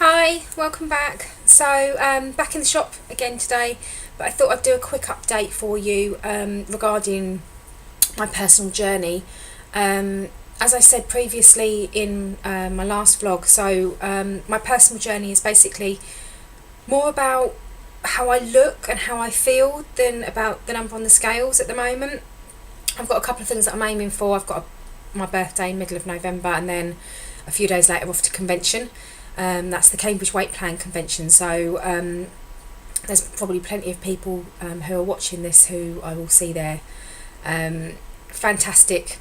Hi, welcome back. So, back in the shop again today, but I thought I'd do a quick update for you regarding my personal journey. As I said previously in my last vlog, my personal journey is basically more about how I look and how I feel than about the number on the scales at the moment. I've got a couple of things that I'm aiming for. I've got my birthday middle of November, and then a few days later off to convention. That's the Cambridge Weight Plan convention, so there's probably plenty of people who are watching this who I will see there. Fantastic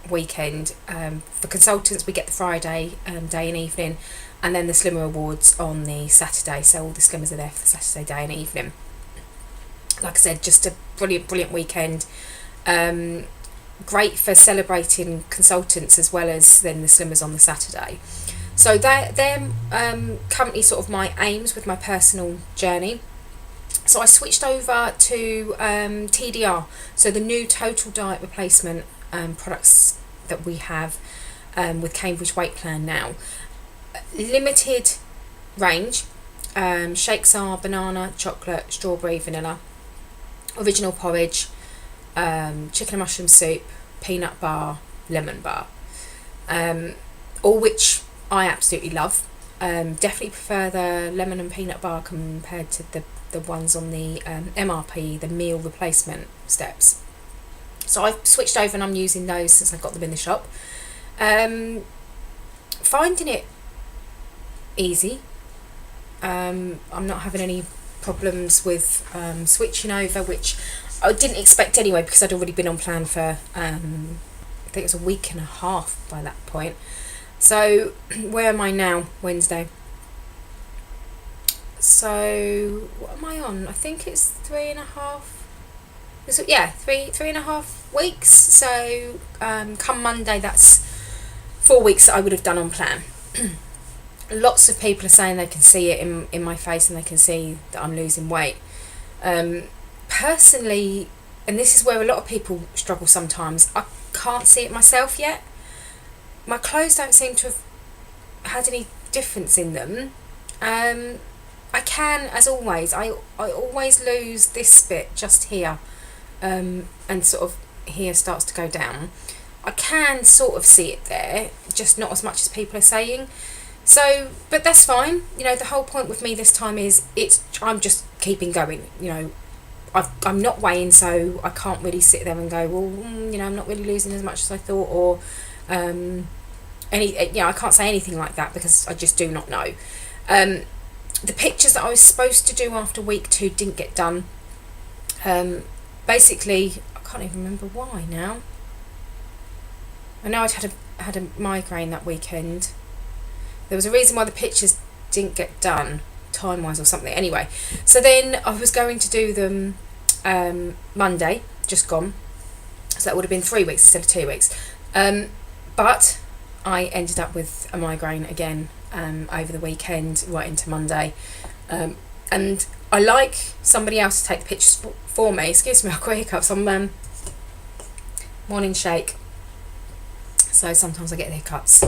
weekend. For consultants, we get the Friday day and evening, and then the Slimmer Awards on the Saturday, so all the Slimmers are there for the Saturday day and evening. Like I said, just a brilliant weekend. Great for celebrating consultants as well as then the Slimmers on the Saturday. So they're currently sort of my aims with my personal journey. So I switched over to TDR, so the new total diet replacement products that we have with Cambridge Weight Plan now. Limited range. Shakes are banana, chocolate, strawberry, vanilla. Original porridge, chicken and mushroom soup, peanut bar, lemon bar. All which I absolutely love. Definitely prefer the lemon and peanut bar compared to the ones on the MRP, the meal replacement steps. So I've switched over and I'm using those since I got them in the shop. Finding it easy. I'm not having any problems with switching over, which I didn't expect anyway, because I'd already been on plan for I think it was a week and a half by that point. So where am I now? Wednesday. So what am I on? I think it's 3.5. Yeah, three and a half weeks. So come Monday, that's 4 weeks that I would have done on plan. Lots of people are saying they can see it in my face, and they can see that I'm losing weight. Personally, and this is where a lot of people struggle sometimes, I can't see it myself yet. My clothes don't seem to have had any difference in them. I can, as always, I always lose this bit just here, and sort of here starts to go down. I can sort of see it there, just not as much as people are saying. So, but that's fine. You know, the whole point with me this time is I'm just keeping going. You know, I'm not weighing, so I can't really sit there and go, well, I'm not really losing as much as I thought, or I can't say anything like that because I just do not know. The pictures that I was supposed to do after week 2 didn't get done. Basically, I can't even remember why now. I know I'd had a migraine that weekend. There was a reason why the pictures didn't get done, time-wise or something. Anyway, so then I was going to do them Monday, just gone. So that would have been 3 weeks instead of 2 weeks. But I ended up with a migraine again over the weekend, right into Monday. And I like somebody else to take the pictures for me. Excuse me, I've got hiccups. I'm morning shake. So sometimes I get the hiccups.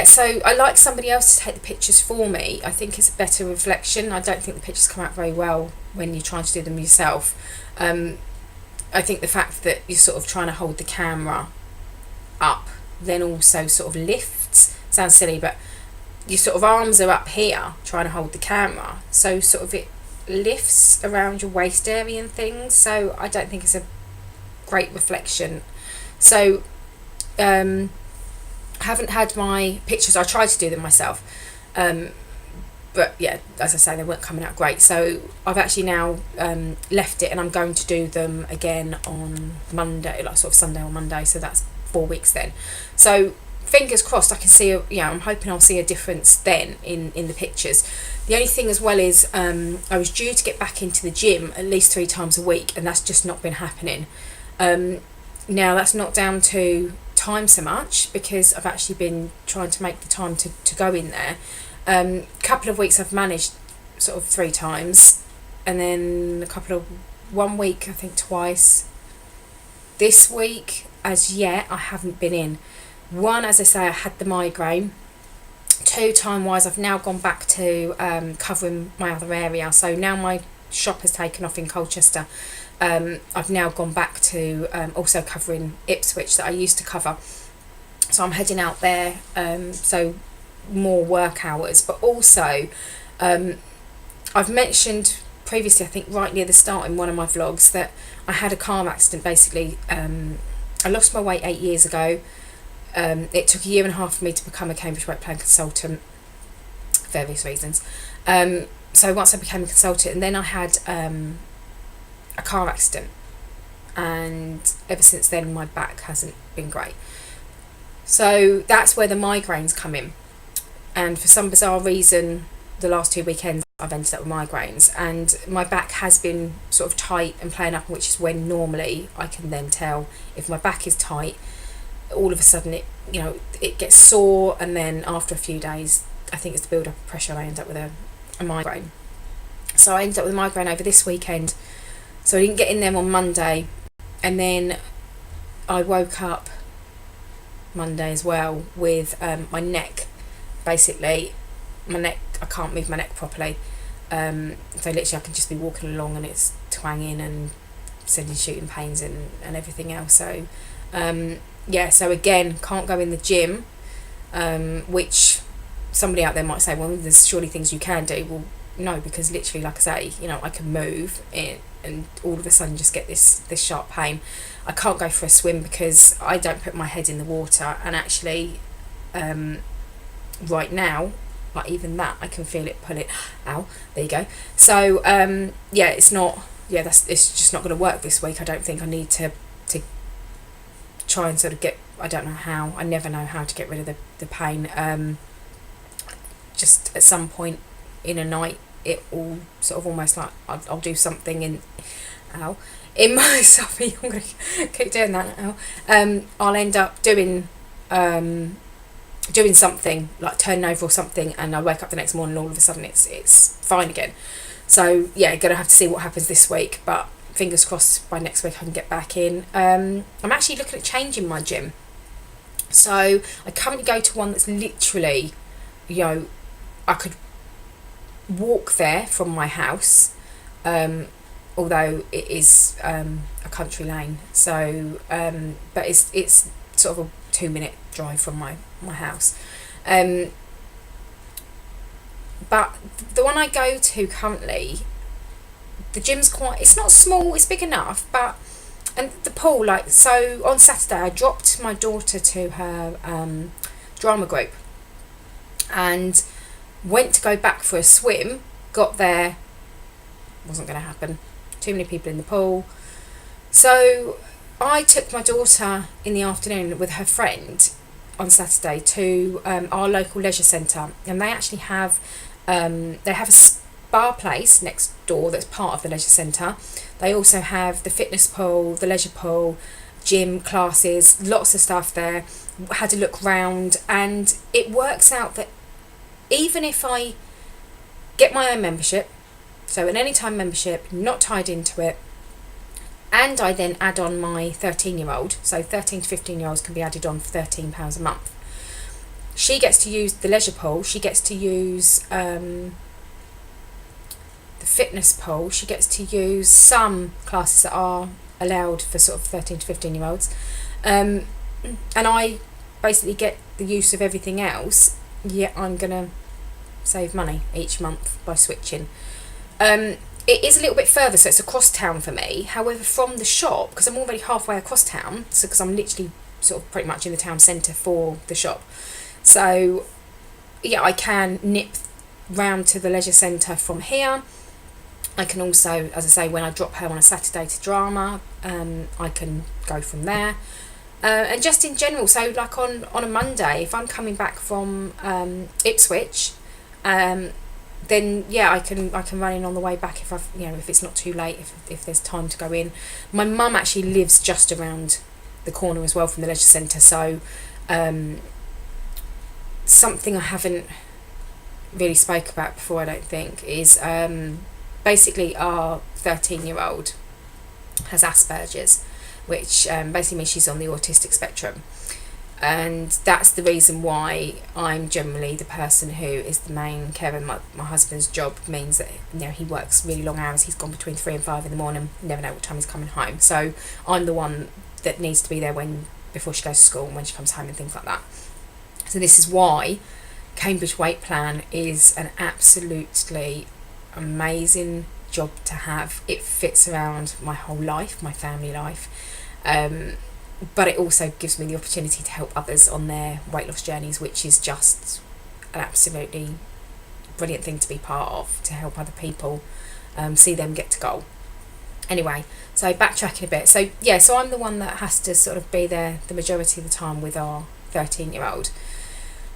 So I like somebody else to take the pictures for me. I think it's a better reflection. I don't think the pictures come out very well when you're trying to do them yourself. I think the fact that you're sort of trying to hold the camera up, then also sort of lifts, sounds silly, but your sort of arms are up here trying to hold the camera, so sort of it lifts around your waist area and things, so I don't think it's a great reflection. So I haven't had my pictures. I tried to do them myself, but yeah, as I say, they weren't coming out great, so I've actually now left it, and I'm going to do them again on Monday, like sort of Sunday or Monday, so that's 4 weeks then. So fingers crossed I can see I'm hoping I'll see a difference then in the pictures. The only thing as well is I was due to get back into the gym at least 3 times a week, and that's just not been happening. Now that's not down to time so much, because I've actually been trying to make the time to go in there. Couple of weeks I've managed sort of 3 times, and then 1 week I think twice. This week as yet I haven't been in. One, as I say, I had the migraine, Time wise, I've now gone back to covering my other area. So now my shop has taken off in Colchester. I've now gone back to also covering Ipswich that I used to cover. So I'm heading out there, so more work hours. But also, I've mentioned previously, I think right near the start in one of my vlogs, that I had a car accident. Basically, I lost my weight 8 years ago. It took 1.5 years for me to become a Cambridge weight plan consultant, for various reasons. So once I became a consultant, and then I had a car accident, and ever since then my back hasn't been great. So that's where the migraines come in, and for some bizarre reason the last 2 weekends I've ended up with migraines, and my back has been sort of tight and playing up, which is when normally I can then tell if my back is tight. All of a sudden it gets sore, and then after a few days, I think it's the build up of pressure, and I end up with a migraine. So I ended up with a migraine over this weekend, so I didn't get in them on Monday, and then I woke up Monday as well with my neck, basically my neck, I can't move my neck properly, so literally I can just be walking along and it's twanging and sending shooting pains and everything else. So so again, can't go in the gym, which somebody out there might say, well, there's surely things you can do. Well, no, because literally, like I say, I can move it, and all of a sudden just get this sharp pain. I can't go for a swim because I don't put my head in the water, and actually right now, like even that, I can feel it pull it. Ow, there you go. So it's just not going to work this week. I don't think. I need to try and sort of get, I don't know how, I never know how to get rid of the pain. Just at some point in a night, it all sort of almost like I'll do something in my sorry, I'm going to keep doing that now. I'll end up doing something, like turning over or something, and I wake up the next morning and all of a sudden it's fine again. So yeah, gonna have to see what happens this week, but fingers crossed by next week I can get back in. I'm actually looking at changing my gym. So I currently go to one that's literally, I could walk there from my house, although it is a country lane. So but it's sort of a 2-minute drive from my house. But the one I go to currently, the gym's it's not small, it's big enough, and the pool, so on Saturday I dropped my daughter to her drama group and went to go back for a swim, got there, wasn't going to happen, too many people in the pool. So I took my daughter in the afternoon with her friend on Saturday to our local leisure centre, and they actually have a spa place next door that's part of the leisure centre. They also have the fitness pool, the leisure pool, gym classes, lots of stuff there. Had a look round, and it works out that even if I get my own membership, so an anytime membership, not tied into it, and I then add on my 13-year-old, so 13 to 15-year-olds can be added on for £13 a month. She gets to use the leisure pool, she gets to use the fitness pool, she gets to use some classes that are allowed for sort of 13 to 15-year-olds, and I basically get the use of everything else, yet I'm going to save money each month by switching. It is a little bit further, so it's across town for me. However, from the shop, because I'm already halfway across town, so because I'm literally sort of pretty much in the town centre for the shop, so yeah, I can nip round to the leisure centre from here. I can also, as I say, when I drop her on a Saturday to drama, I can go from there. And just in general, so like on a Monday, if I'm coming back from Ipswich, then yeah, I can run in on the way back if it's not too late, if there's time to go in. My mum actually lives just around the corner as well from the leisure centre, so something I haven't really spoke about before, I don't think, is basically our 13-year-old has Asperger's, which basically means she's on the autistic spectrum. And that's the reason why I'm generally the person who is the main carer. My husband's job means that, you know, he works really long hours. He's gone between 3 and 5 in the morning, never know what time he's coming home. So I'm the one that needs to be there before she goes to school and when she comes home and things like that. So this is why Cambridge Weight Plan is an absolutely amazing job to have. It fits around my whole life, my family life. But it also gives me the opportunity to help others on their weight loss journeys, which is just an absolutely brilliant thing to be part of, to help other people see them get to goal. Anyway, so backtracking a bit. So yeah, so I'm the one that has to sort of be there the majority of the time with our 13-year-old.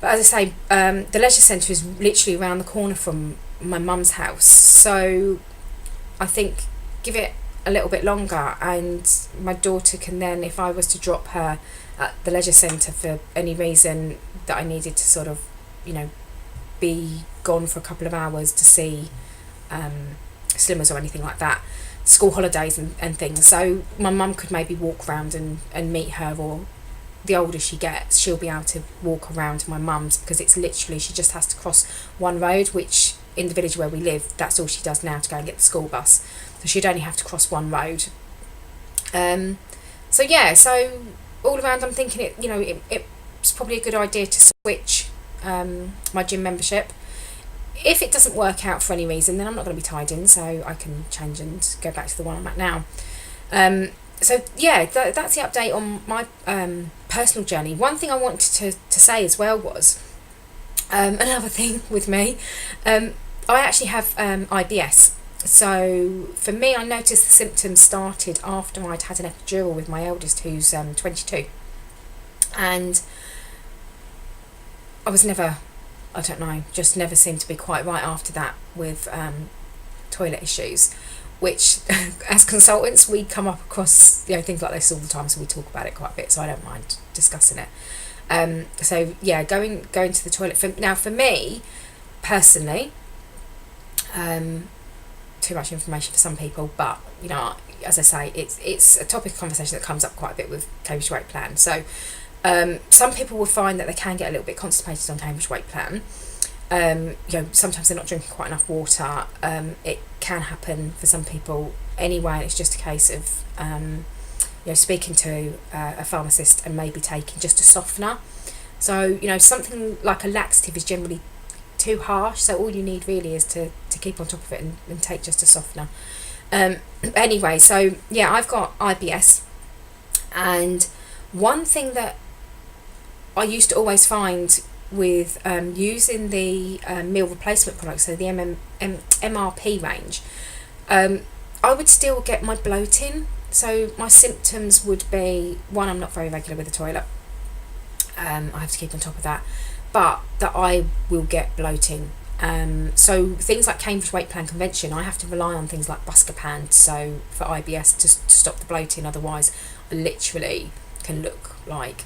But as I say, the leisure centre is literally around the corner from my mum's house. So I think give it a little bit longer and my daughter can then, if I was to drop her at the leisure centre for any reason that I needed to sort of, you know, be gone for a couple of hours to see slimmers or anything like that, school holidays and things. So my mum could maybe walk around and meet her, or the older she gets, she'll be able to walk around to my mum's, because it's literally, she just has to cross one road, which in the village where we live, that's all she does now to go and get the school bus. So she'd only have to cross one road. So yeah, so all around I'm thinking it's probably a good idea to switch my gym membership. If it doesn't work out for any reason, then I'm not going to be tied in, so I can change and go back to the one I'm at now. So yeah, that's the update on my personal journey. One thing I wanted to say as well was, another thing with me, I actually have IBS. So for me, I noticed the symptoms started after I'd had an epidural with my eldest, who's 22. And I was never, I don't know, just never seemed to be quite right after that with toilet issues, which as consultants we come up across, you know, things like this all the time, so we talk about it quite a bit, so I don't mind discussing it. So yeah, going to the toilet for me personally, too much information for some people, but you know, as I say, it's a topic of conversation that comes up quite a bit with Cambridge Weight Plan. So some people will find that they can get a little bit constipated on Cambridge Weight Plan. You know, sometimes they're not drinking quite enough water. It can happen for some people anyway, and it's just a case of you know, speaking to a pharmacist and maybe taking just a softener. So you know, something like a laxative is generally too harsh, so all you need really is to keep on top of it and take just a softener. Anyway, so yeah, I've got IBS, and one thing that I used to always find with using the meal replacement products, so the MRP range, I would still get my bloating. So my symptoms would be, one, I'm not very regular with the toilet, I have to keep on top of that, but that I will get bloating. So things like Cambridge Weight Plan Convention, I have to rely on things like Buscopan so for IBS to stop the bloating. Otherwise I literally can look like,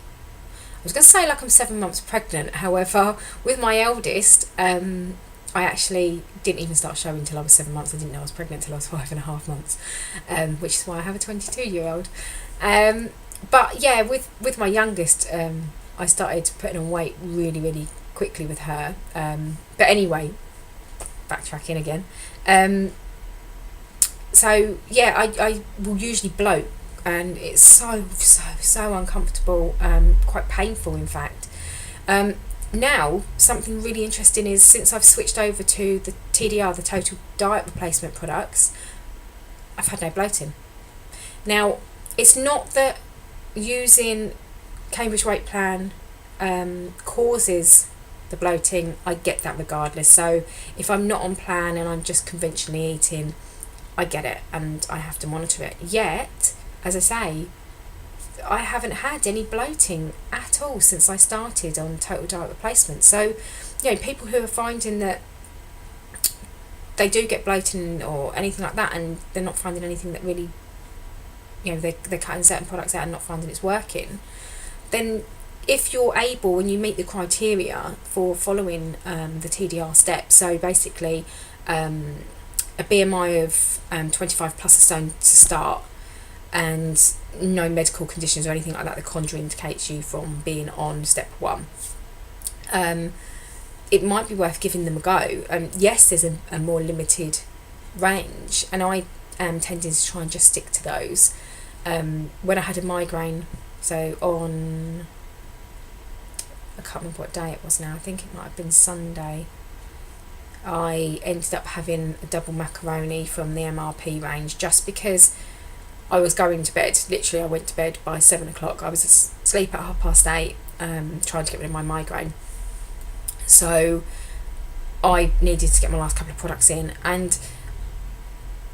I was going to say like I'm 7 months pregnant. However, with my eldest, I actually didn't even start showing until I was 7 months. I didn't know I was pregnant until I was 5.5 months, which is why I have a 22-year-old. But yeah, with my youngest, I started putting on weight really, really quickly with her. But anyway, backtracking again. So yeah, I will usually bloat, and it's so uncomfortable, quite painful in fact. Now something really interesting is, since I've switched over to the TDR, the total diet replacement products, I've had no bloating. Now it's not that using Cambridge Weight Plan causes the bloating. I get that regardless. So if I'm not on plan and I'm just conventionally eating, I get it and I have to monitor it. Yet, as I say, I haven't had any bloating at all since I started on total diet replacement. So, you know, people who are finding that they do get bloating or anything like that, and they're not finding anything that really, you know, they're cutting certain products out and not finding it's working, then if you're able and you meet the criteria for following the TDR steps, so basically a BMI of 25 plus a stone to start, and no medical conditions or anything like that that contraindicates you from being on step 1, it might be worth giving them a go. Yes, there's a more limited range, and I am tending to try and just stick to those. When I had a migraine, so on, I can't remember what day it was now, I think it might have been Sunday, I ended up having a double macaroni from the MRP range, just because I was going to bed. Literally, I went to bed by 7 o'clock. I was asleep at 8:30, trying to get rid of my migraine. So I needed to get my last couple of products in, and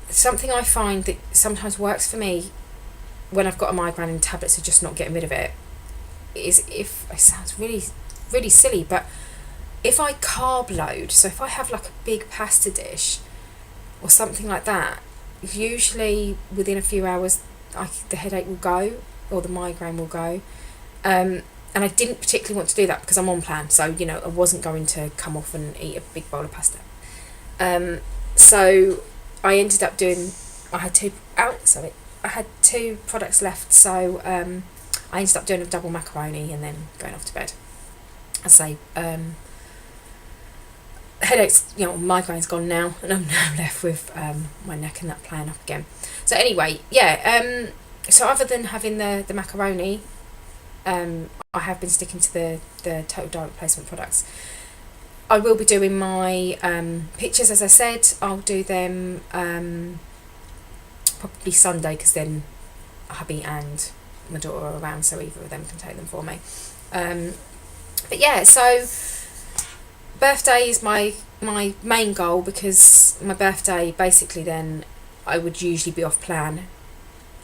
something I find that sometimes works for me when I've got a migraine and tablets are just not getting rid of it is, if it sounds really, really silly, but if I carb load, so if I have like a big pasta dish or something like that, usually within a few hours the headache will go, or the migraine will go. And I didn't particularly want to do that because I'm on plan, so I wasn't going to come off and eat a big bowl of pasta. So I ended up doing, I had two products left, so I ended up doing a double macaroni and then going off to bed. I say, headaches, migraine's gone now, and I'm now left with my neck and that playing up again. So anyway, so other than having the macaroni, I have been sticking to the Total Direct Replacement products. I will be doing my pictures, as I said. I'll do them probably Sunday, because then hubby and my daughter are around, so either of them can take them for me. But yeah, so birthday is my main goal, because my birthday, basically then I would usually be off plan,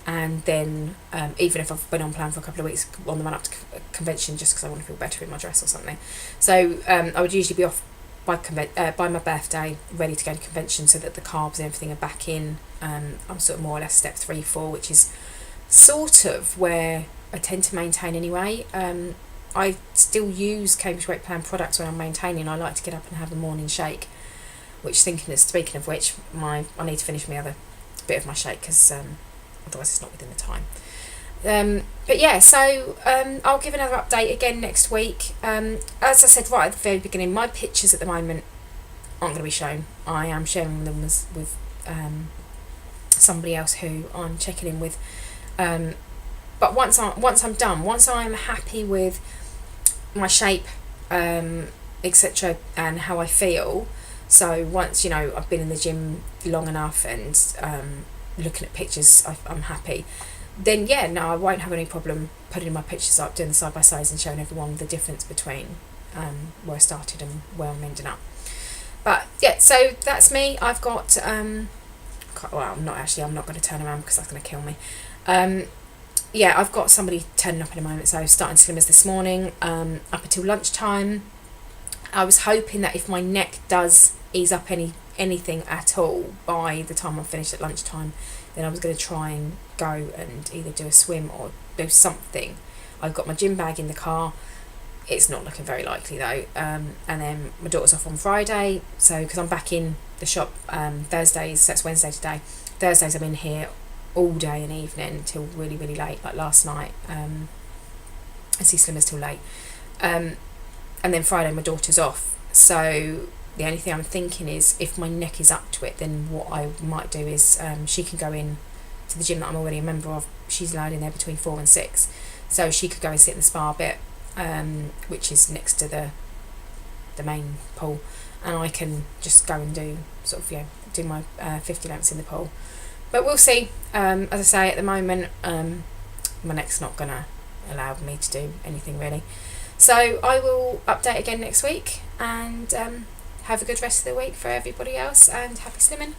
and then even if I've been on plan for a couple of weeks on the run up to convention, just because I want to feel better in my dress or something, so I would usually be off by my birthday, ready to go to convention, so that the carbs and everything are back in. I'm sort of more or less step 3, 4, which is sort of where I tend to maintain anyway. I still use Cambridge Weight Plan products when I'm maintaining. I like to get up and have a morning shake, which, speaking of which, I need to finish my other bit of my shake, because otherwise it's not within the time. But yeah, so I'll give another update again next week. As I said right at the very beginning, my pictures at the moment aren't going to be shown. I am sharing them with somebody else who I'm checking in with. But once I'm done, once I'm happy with my shape, etc., and how I feel, so once I've been in the gym long enough and looking at pictures, I'm happy, then I won't have any problem putting my pictures up, doing the side by sides, and showing everyone the difference between where I started and where I'm ending up. But yeah, so that's me. I've got I'm not going to turn around because that's going to kill me. I've got somebody turning up in a moment, so starting slimmers this morning, up until lunchtime. I was hoping that if my neck does ease up anything at all by the time I'm finished at lunchtime, then I was going to try and go and either do a swim or do something. I've got my gym bag in the car. It's not looking very likely though. And then my daughter's off on Friday, so because I'm back in the shop Thursdays, so it's Wednesday today. Thursdays I'm in here all day and evening till really, really late, like last night. I see slimmers till late. And then Friday my daughter's off, so the only thing I'm thinking is, if my neck is up to it, then what I might do is she can go in to the gym that I'm already a member of. She's allowed in there between 4 and 6, so she could go and sit in the spa bit, which is next to the main pool, and I can just go and do do my 50 laps in the pool. But we'll see. As I say, at the moment my neck's not gonna allow me to do anything really, so I will update again next week, and have a good rest of the week for everybody else, and happy slimming.